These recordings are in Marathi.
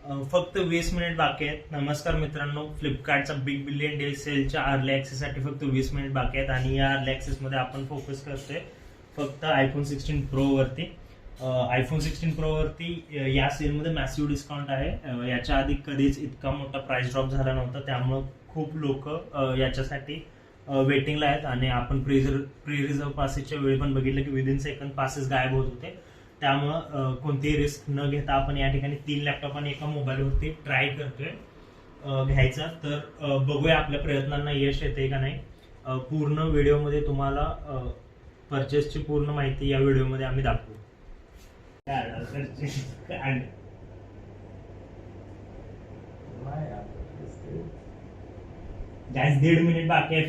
फक्त 20 मिनिट बाकी आहेत. नमस्कार मित्रांनो, फ्लिपकार्टचा बिग बिलियन डे सेलच्या अर्ली ऍक्सेस साठी फक्त 20 मिनिट बाकी आहेत आणि या अर्ली ऍक्सेस मध्ये आपण फोकस करतोय फक्त आयफोन 16 प्रो वरती. आयफोन 16 प्रो वरती या सेलमध्ये मॅसिव्ह डिस्काउंट आहे. याच्या आधी कधीच इतका मोठा प्राइस ड्रॉप झाला नव्हता, त्यामुळं खूप लोक याच्यासाठी वेटिंगला आहेत आणि आपण प्री रिझर्व पासेसच्या वेळी पण बघितलं की विदिन सेकंड पासेस गायब होत होते. त्यामुळं कोणतीही रिस्क न घेता आपण या ठिकाणी 3 लॅपटॉप आणि एका मोबाईलवरती ट्राय करतोय घ्यायचा. तर बघूया आपल्या प्रयत्नांना यश येते का नाही. पूर्ण व्हिडिओमध्ये तुम्हाला परचेसची पूर्ण माहिती या व्हिडिओमध्ये आम्ही दाखवू. गाइस 1.5 मिनिट बाकी आहे.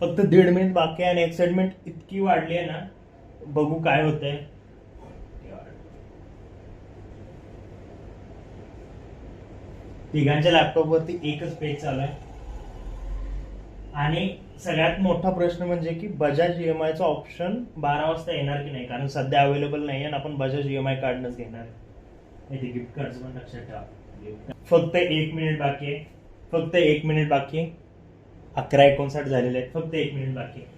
फक्त 1.5 मिनिट बाकी आहे आणि एक्साइटमेंट इतकी वाढली आहे ना, बघू काय होतंय. तिघांच्या लॅपटॉप वरती एकच पेज चालू आहे आणि सगळ्यात मोठा प्रश्न म्हणजे की बजाज EMI चा ऑप्शन 12 वाजता येणार की नाही, कारण सध्या अवेलेबल नाही आणि आपण बजाज EMI काढणंच घेणार आहे. गिफ्ट कार्ड पण लक्षात ठेवा. फक्त 1 मिनिट बाकी आहे. फक्त 1 मिनिट बाकी आहे. 11:59 झालेले आहेत. फक्त 1 मिनिट बाकी आहे.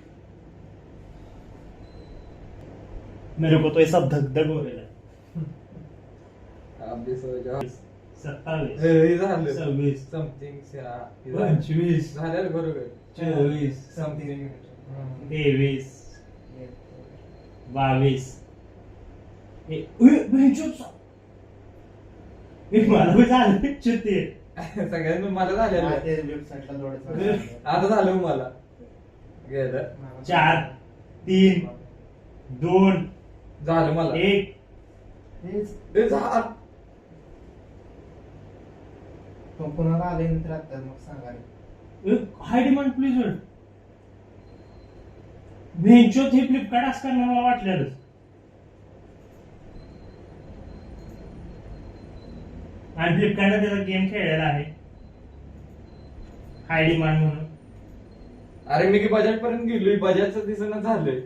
मेरे को तो ऐसा धक धक हो रहा है. 27 26 समथिंग 25 झालं बरोबर 24 समथिंग 23 22 मला पण झालं 74 सगळ्यांना मला झालं आता झालं मला गेलं 4 3 2 झालं मला 1. कुणाला आले नंतर आता मग सांगा. हाय डिमांड प्लीज भेंचोत हे फ्लिपकार्ट असं करणार मला वाटलेलंच. आणि फ्लिपकार्टने त्याचा गेम खेळलेला आहे हाय डिमांड म्हणून. अरे मी की बजाज पर्यंत गेलोय, बजाजचं दिसणं झालंय.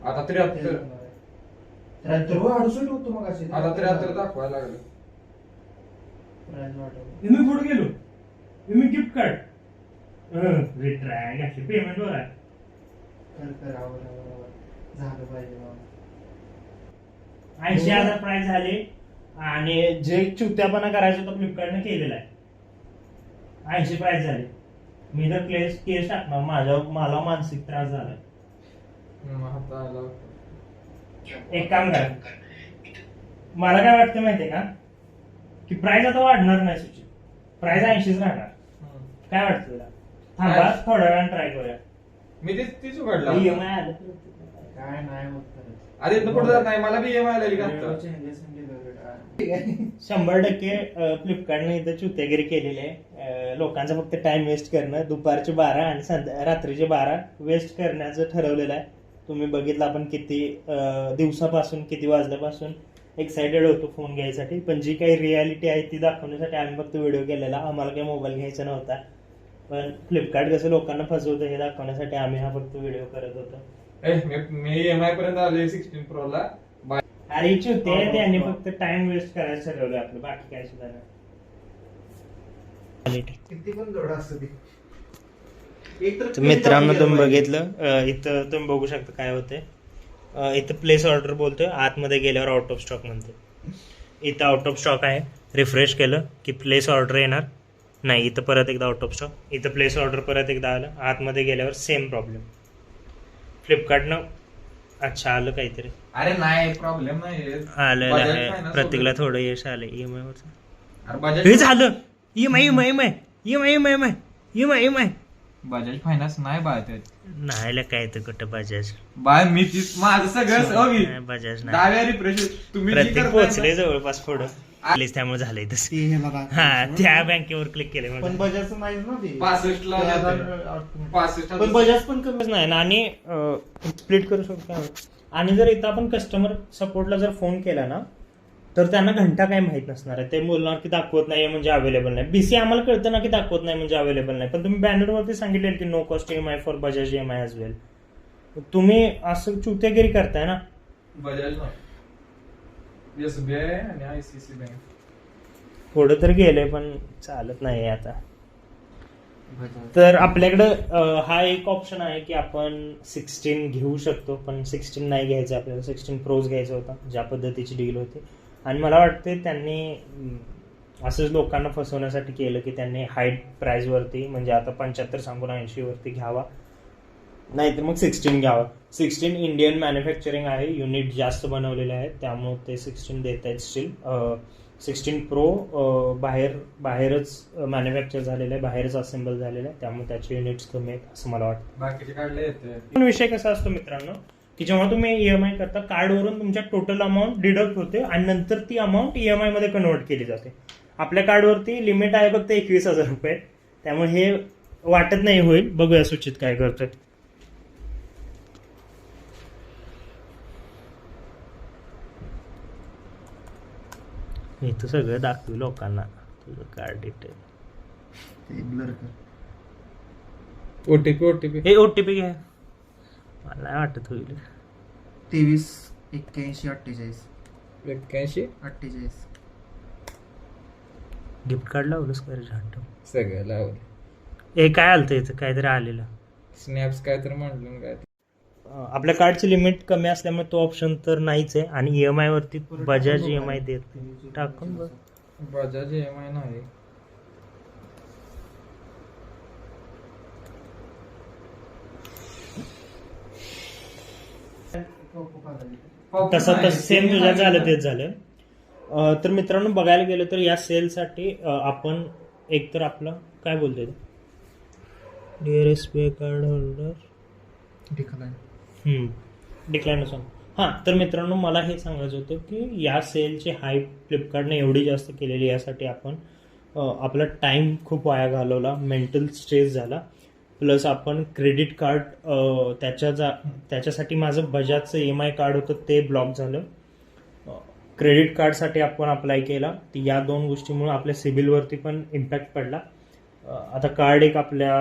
आता 73 68 होतो मग असे आता 73 दाखवायला लागलं. मी पुढे गेलो. मी गिफ्ट कार्ड रिट्राय घातली पेमेंट वर आहे. झालं पाहिजे 80,000 प्राइस झाले आणि जे चुत्यापणा करायचं होतं फ्लिपकार्टने केलेला आहे. 80 प्राइस झाले. मी तर केस टाकणार. मला मानसिक त्रास झाला. आता आला एक काम करा, मला काय वाटतं माहितीये का की प्राइस आता वाढणार नाही. सुची प्राइस 80च राहणार. काय वाटतं तुला? थांबा थोड्या वेळानं ट्राय करूया. मी तीच उघडला. EMI आलं काय नाही होत. अरे इथनं पुढे जात नाही, मला बी EMI आलेली का आता? 100% फ्लिपकार्टने इथं चुत्यागिरी केलेली आहे. लोकांचा फक्त टाइम वेस्ट करणं, दुपारचे 12 आणि रात्रीचे 12 वेस्ट करण्याचं ठरवलेलं आहे. तुम्ही बघितलं आपण किती दिवसापासून किती वाजल्यापासून एक्साइटेड होतो फोन घ्यायसाठी, पण जी काही रियालिटी आहे ती दाखवण्यासाठी आम्ही फक्त व्हिडिओ केलेला. आम्हाला काही मोबाईल घ्यायचा नव्हता, पण फ्लिपकार्ट कसं लोकांना फसवतं हे दाखवण्यासाठी आम्ही हा फक्त व्हिडिओ करत होतो. मी EMI पर्यंत आलोय 16 प्रो ला. अरे चुते त्यांनी फक्त टाइम वेस्ट करायचं ठरवलं आपलं, बाकी काय सुद्धा नाही. किती पण जोडा असतं ते. तर मित्रांनो तुम्ही बघितलं, इथं तुम्ही बघू शकता काय होते. इथं प्लेस ऑर्डर बोलतोय, आतमध्ये गेल्यावर आउट ऑफ स्टॉक म्हणते. इथं आउट ऑफ स्टॉक आहे. रिफ्रेश केलं की प्लेस ऑर्डर येणार नाही. इथं परत एकदा आउट ऑफ स्टॉक. इथं प्लेस ऑर्डर परत एकदा आलं. आतमध्ये गेल्यावर सेम प्रॉब्लेम. फ्लिपकार्टनं अच्छा आलं काहीतरी. अरे नाही प्रॉब्लेम नाही आलं आहे. प्रत्येकाला थोडं यश आलं EMI वरचं. अरे बजाज हे झालं EMI बजाज फायनान्स नाही बाय नाही काय तर कुठं बजाज बाय. मी माझं सगळं नाही, बजाज नाही. दहाव्या रिफ्रेश तुम्ही जी प्रत्येक करताय पोहोचले ना- जवळपास पुढं त्यामुळे झालंय तसं. ती हे बघा. हा त्या बँकेवर क्लिक केले पण बजाजचं नाही ना ते. 65 ला जातंय. 65 पण बजाज पण कमी नाही ना. आणि स्प्लिट करू शकतो. आणि जर इथं आपण कस्टमर सपोर्टला जर फोन केला ना, तर त्यांना घंटा काय माहित नसणार आहे. ते बोलणार की दाखवत नाही म्हणजे अवेलेबल नाही. बीसी आम्हाला कळतं ना की दाखवत नाही म्हणजे अवेलेबल नाही, पण तुम्ही बॅनरवरती सांगितलेलं की no cost EMI for Bajaj EMI as well. तुम्ही असं चुतेगिरी करताय ना. बजाज नाही, SBI आणि ICICI बँक. पुढं तर गेलंय पण चालत नाही आता. तर आपल्याकडं हा एक ऑप्शन आहे की आपण 16 घेऊ शकतो, पण 16 नाही घ्यायचं आपल्याला, 16 प्रोज घ्यायचा होता, ज्या पद्धतीची डील होती. आणि मला वाटते त्यांनी असंच लोकांना फसवण्यासाठी केलं की त्यांनी हाय प्राईजवरती, म्हणजे आता 75 सांगून 80 वरती घ्यावा, नाहीतर मग 16 घ्यावा. 16 इंडियन मॅन्युफॅक्चरिंग आहे, युनिट जास्त बनवलेले आहेत, त्यामुळे ते 16 देत आहेत स्टील. 16 प्रो बाहेरच मॅन्युफॅक्चर झालेलं आहे, बाहेरच असेंबल झालेलं आहे, त्यामुळे त्याचे युनिट्स कमी आहेत असं मला वाटतं. बाकीचे काढले येते. पण विषय कसा असतो मित्रांनो, की जेव्हा तुम्ही EMI करता, कार्डवरून तुमच्या टोटल अमाऊंट डिडक्ट होते आणि नंतर ती अमाऊंट EMI मध्ये कन्वर्ट केली जाते. आपल्या कार्डवरती लिमिट आहे फक्त 21,000 रुपये, त्यामुळे हे वाटत नाही होईल. बघूया सुचित काय करतोय. मी तर सगळं दाखवू लोकांना तुझं कार्ड डिटेल. ब्लर कर. OTP हे OTP घ्या, मला नाही वाटत होईल. 23 81 48 81 48. गिफ्ट कार्ड लावलंच का रे झाटं? सगळं लावलं. हे काय आलं इथं काहीतरी आलेलं. स्नॅप्स काय तर म्हटलं काय. आपल्या कार्डची लिमिट कमी असल्यामुळे तो ऑप्शन तर नाहीच आहे. आणि EMI वरती बजाज EMI देत नाही. टाकून बघ. बजाज EMI नाही. तसं सेम तुझ्या झालं तेच झालं. तर मित्रांनो बघायला गेलं तर या सेलसाठी आपण एकतर आपलं काय बोलतोय dear SBI card holder decline song. हां, तर मित्रांनो मला हे सांगायचं होतं की या सेलची हाईप फ्लिपकार्टने एवढी जास्त केलेली, यासाठी आपण आपला टाईम खूप वाया घालवला, मेंटल स्ट्रेस झाला, प्लस आपण क्रेडिट कार्ड त्याच्यासाठी माझं बजाजचं EMI कार्ड होतं ते ब्लॉक झालं. क्रेडिट कार्डसाठी आपण अप्लाय केला, ती या 2 गोष्टीमुळे आपल्या सिबिलवरती पण इम्पॅक्ट पडला. आता कार्ड एक आपल्या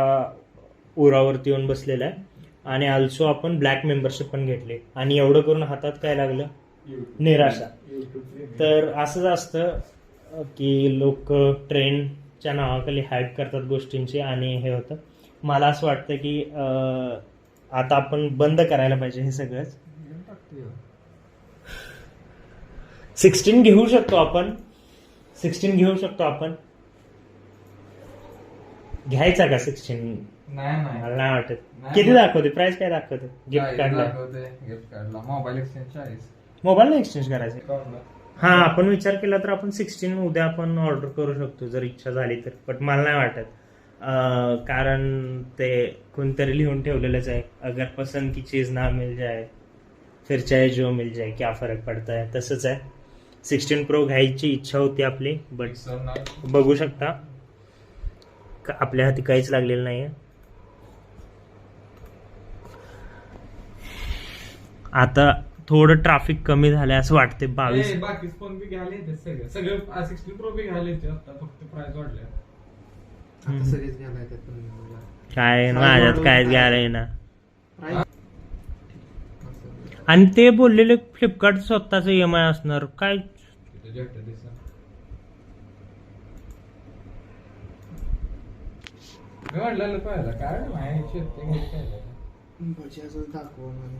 उरावरती येऊन बसलेलं आहे. आणि ऑल्सो आपण ब्लॅक मेंबरशिप पण घेतली, आणि एवढं करून हातात काय लागलं, निराशा. तर असंच असतं की लोक ट्रेंडच्या नावाखाली हाईप करतात गोष्टींची, आणि हे होतं. मला असं वाटतं की आता आपण बंद करायला पाहिजे हे सगळंच. 16 घेऊ शकतो आपण, 16 घेऊ शकतो आपण. घ्यायचा का 16? नाही मला नाही वाटत. नाही. किती दाखवते, प्राइस काय दाखवते गिफ्ट कार्डला? गिफ्ट कार्डला मोबाईल एक्सचेंज 40. मोबाईल एक्सचेंज करायचं. हा, आपण विचार केला तर आपण 16 उद्या आपण ऑर्डर करू शकतो जर इच्छा झाली तर, पण मला नाही वाटत. कारण ते कोणतरी लिहून ठेवलेलंच आहे, अगर पसंद की चीज ना मिल जाए फिर चाहे जो मिल जाए क्या फरक पडता है, तसंच आहे. 16 प्रो घ्यायची इच्छा होती आपली, बट बघू शकता आपल्या हाती काहीच लागलेलं नाही आहे. आता थोडं ट्रॅफिक कमी झालंय असं वाटते. 22 बाकी फोन बी घ्यायला येते सगळं 16 प्रो बी घ्यायला येते. आता फक्त प्राइस वाढले. आता सगळेच घ्यायला येतात, पण काय माझ्यात काय घ्यायला ना. आणि ते बोललेले फ्लिपकार्ट स्वतःच EMI असणार काय. वाढलेलं पाहिलं काय बजाजच दाखवा मला.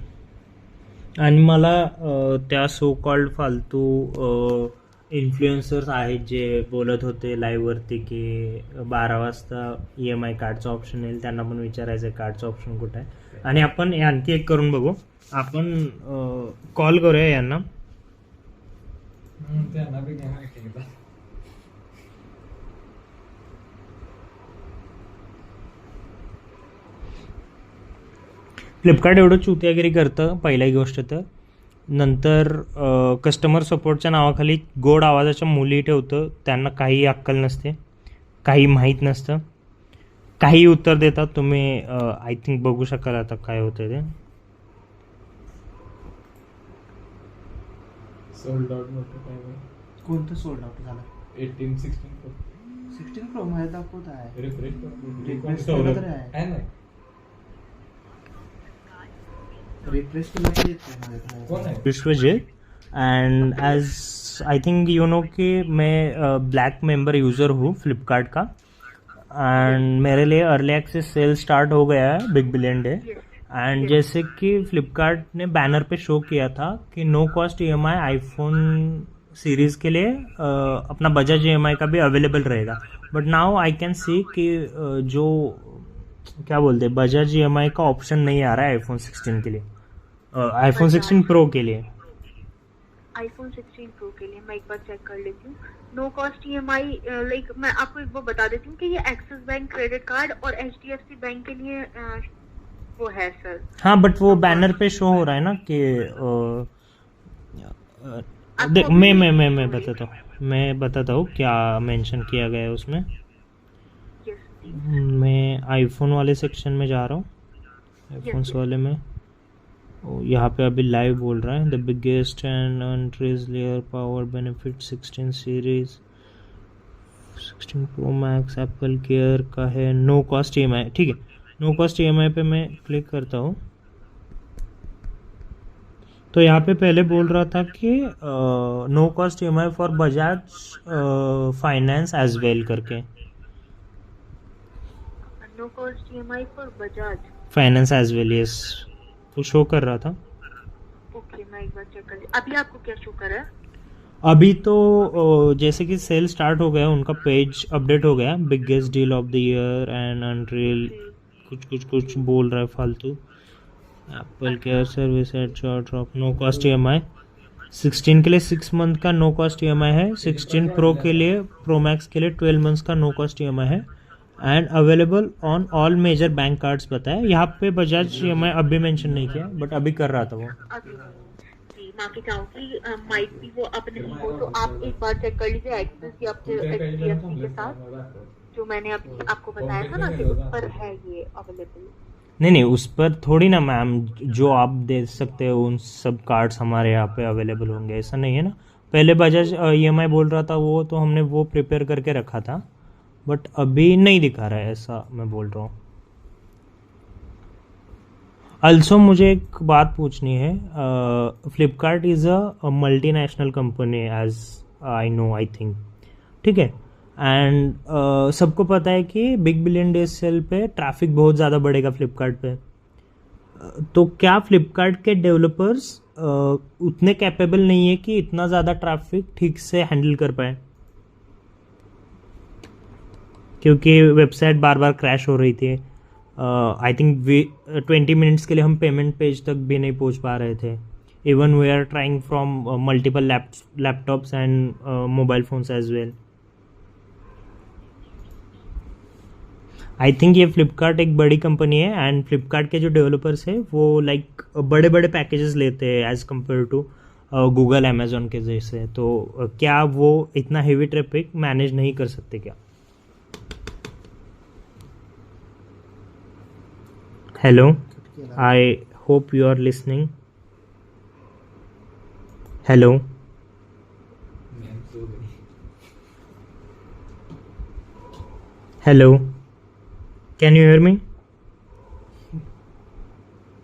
आणि मला त्या सो कॉल्ड फालतू इन्फ्लुएन्सर्स आहेत जे बोलत होते लाईव्हवरती की 12 वाजता EMI कार्डचं ऑप्शन येईल, त्यांना पण विचारायचं कार्डचं ऑप्शन कुठं आहे. आणि आपण आणखी एक करून बघू, आपण कॉल करूया यांना. त्यांना बी घ्या. फ्लिपकार्ट एवढं चुतियागिरी करतं पहिली गोष्ट तर, नंतर कस्टमर सपोर्टच्या नावाखाली गोड आवाजाच्या मुली ठेवतं, त्यांना काही अक्कल नसते, काही माहीत नसतं, काही उत्तर देतात. तुम्ही आय थिंक बघू शकाल आता काय होतं ते. सोल्ड आउट मोठं काय कोणतं सोल्ड आउट झालं? 16 प्रो. 16 प्रो माझ्या दाखवत आहे. रिफ्रेश Refresh केलं तरी आहे. आहे ना. रिफ्रेश केला की येते माझ्या कोण आहे? Vishwajeet and as I think you know कि मैं ब्लैक मेंबर यूज़र हूँ फ्लिपकार्ट का एंड मेरे लिए अर्ली एक्सेस सेल स्टार्ट हो गया है बिग बिलियन डे एंड जैसे कि फ्लिपकार्ट ने बैनर पे शो किया था कि no cost EMI iPhone series के लिए अपना बजाज ईएमआई का भी अवेलेबल रहेगा but now I can see कि जो क्या बोलते हैं बजाज ईएमआई का ऑप्शन नहीं आ रहा है आईफोन 16 के लिए आईफोन 16 प्रो के लिए आईफोन 16 प्रो के लिए मैं एक बार चेक कर लेती हूँ। नो कॉस्ट ईएमआई लाइक मैं आपको एक बार बता देती हूँ कि ये एक्सिस बैंक क्रेडिट कार्ड और एचडीएफसी बैंक के लिए वो है सर। हाँ बट वो बैनर पे शो हो रहा है ना कि देख मैं बताता हूँ क्या मेंशन किया गया है उसमें। यस मैं आईफोन वाले सेक्शन में जा रहा हूँ आईफोन्स वाले में यहाँ पे अभी लाइव बोल रहा है द बिगेस्ट एंड अनट्रेस layer power benefit 16 series 16 pro max Apple care का है नो कॉस्ट ईएमआई। ठीक है नो कॉस्ट ईएमआई पे मैं क्लिक करता हूँ तो यहाँ पे पहले बोल रहा था कि no cost EMI for Bajaj finance as well करके no cost EMI for Bajaj. Finance as well yes वो शो कर रहा था। ओके मैं एक बार चेक कर ली। अभी आपको क्या शो कर रहा है? अभी तो जैसे कि सेल स्टार्ट हो गया उनका पेज अपडेट हो गया biggest deal of the year and unreal कुछ बोल रहा है फालतू Apple care service at short drop no cost EMI 16 के लिए 6 मंथ का नो कॉस्ट ईएमआई है 16 प्रो के लिए प्रो मैक्स के लिए 12 मंथ्स का नो कॉस्ट ईएमआई है and available on all major bank cards बताया। यहाँ पे बजाज ईएमआई अभी मेंशन नहीं किया बट अभी कर रहा था वो। अभी जी माफी चाहूंगी माइट भी वो अब नहीं हो तो आप एक बार चेक कर लीजिए एक्सिस या फिर एचडीएफसी के साथ जो मैंने अभी आपको बताया था ना कि उस पर है ये अवेलेबल। नहीं उस पर थोड़ी ना मैम जो आप दे सकते हो उन सब कार्ड्स हमारे यहाँ पे अवेलेबल होंगे ऐसा नहीं है ना। पहले बजाज ईएमआई बोल रहा था वो तो हमने वो प्रिपेयर करके रखा था बट अभी नहीं दिखा रहा है ऐसा मैं बोल रहा हूँ। अल्सो मुझे एक बात पूछनी है Flipkart is a multinational company as I know I think ठीक है एंड सबको पता है कि बिग बिलियन डे सेल पे ट्रैफिक बहुत ज़्यादा बढ़ेगा फ्लिपकार्ट पे तो क्या फ्लिपकार्ट के डेवलपर्स उतने कैपेबल नहीं है कि इतना ज़्यादा ट्रैफिक ठीक से हैंडल कर पाए क्योंकि वेबसाइट बार बार क्रैश हो रही थी आई थिंक 20 मिनट्स के लिए हम पेमेंट पेज तक भी नहीं पहुंच पा रहे थे even we are trying from multiple laptops and mobile phones as well. I think ये फ्लिपकार्ट एक बड़ी कंपनी है एंड फ्लिपकार्ट के जो डेवलपर्स है वो लाइक बड़े बड़े पैकेजेस लेते हैं as compare to Google Amazon के जैसे तो क्या वो इतना हेवी ट्रैफिक मैनेज नहीं कर सकते क्या? Hello, I hope you are listening. Hello. Hello. Can you hear me?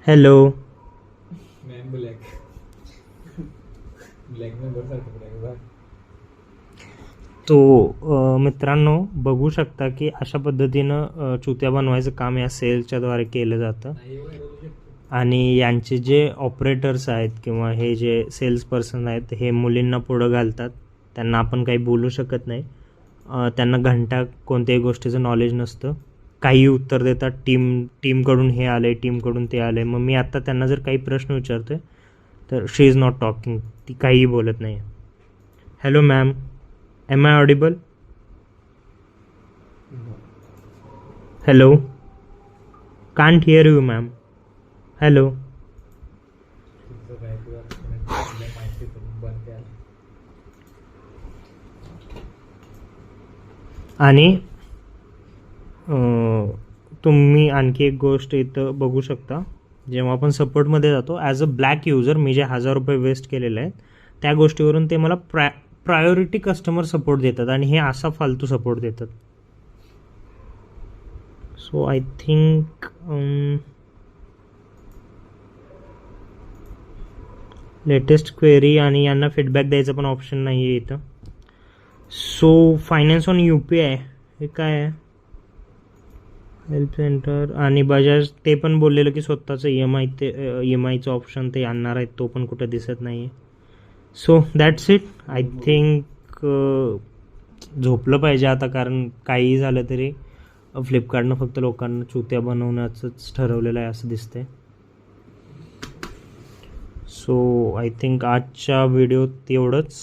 Hello. Ma'am black में बरसारखं ब्लॅक तो मित्रांनो बघू शकता की अशा पद्धतीनं चुत्या बनवायचं काम या सेलच्या द्वारे केलं जातं आणि यांचे जे ऑपरेटर्स आहेत किंवा हे जे सेल्स पर्सन आहेत हे मुलींना पुढं घालतात त्यांना आपण काही बोलू शकत नाही त्यांना घंटा कोणत्याही गोष्टीचं नॉलेज नसतं काही उत्तर देतात टीमकडून हे आले टीमकडून ते आले मग मी आत्ता त्यांना जर काही प्रश्न विचारतोय तर शी इज नॉट टॉकिंग ती काहीही बोलत नाही। Hello ma'am Am I audible? Hello? Can't hear you, ma'am. Hello? आणि तुम्ही आणखी एक गोष्ट इथं बघू शकता जेव्हा आपण सपोर्टमध्ये जातो ॲज अ ब्लॅक युजर मी जे 1000 रुपये वेस्ट केलेले आहेत त्या गोष्टीवरून ते मला प्रायोरिटी कस्टमर सपोर्ट देतात आणि हे असा फालतू सपोर्ट देतात। So I think latest query आणि यांना फीडबॅक द्यायचं पण ऑप्शन नाही आहे इथं. सो फायनान्स ऑन UPI हे काय आहे? हेल्प सेंटर आणि बजाज ते पण बोललेलं की स्वतःचं EMIचं ऑप्शन ते आणणार आहेत, तो पण कुठं दिसत नाही आहे. So that's it. I think झोपलं पाहिजे आता, कारण काहीही झालं तरी फ्लिपकार्टनं फक्त लोकांना चुत्या बनवण्याचंच ठरवलेलं आहे असं दिसतंय. सो आय थिंक आजच्या व्हिडिओत एवढंच.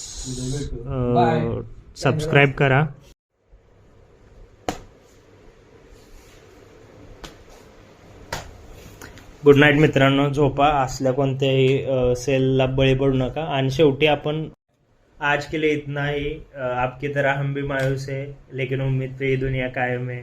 Bye. सबस्क्राईब करा. गुड नाईट मित्रांनो. झोपा, असल्या कोणत्याही सेलला बळी पडू नका. आणि शेवटी आपण आज के लिए इतना ही. आपकी तरह हम भी मायूस है, लेकिन उम्मीद पे ये दुनिया कायम है.